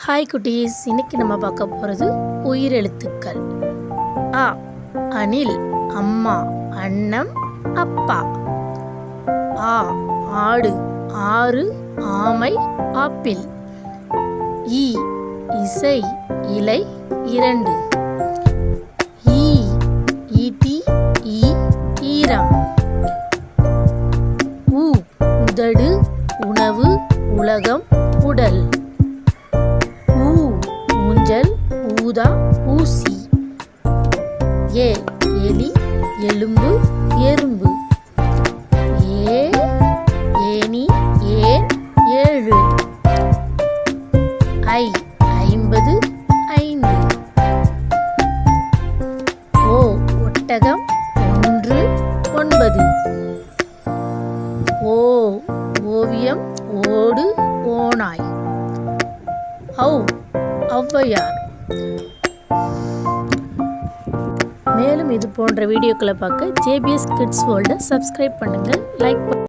Hi குட்டீஸ், இன்னைக்கு நம்ம பார்க்க போகிறது உயிரெழுத்துக்கள். அ அணில், அம்மா, அன்னம், அப்பா. ஆ ஆடு, ஆறு, ஆமை, ஆப்பிள். ஈ இசை, இலை, இரண்டு. ஈ ஈட்டி, ஈ ஈரம். உ உதடு, உணவு, உலகம், உடல். ஊஞ்சல், ஊதா, ஊசி. ஏ எலி, எலும்பு, எறும்பு. ஏ ஏனி, ஏன், ஏழு. ஐ 50, 5. ஓ ஒட்டகம், 1, 9. ஓ ஓவியம், ஓடு, ஓநாய். ஔ ஔவையார். மேலும் இது போன்ற வீடியோக்களை பார்க்க JBS Kids World சப்ஸ்கிரைப் பண்ணுங்கள், லைக்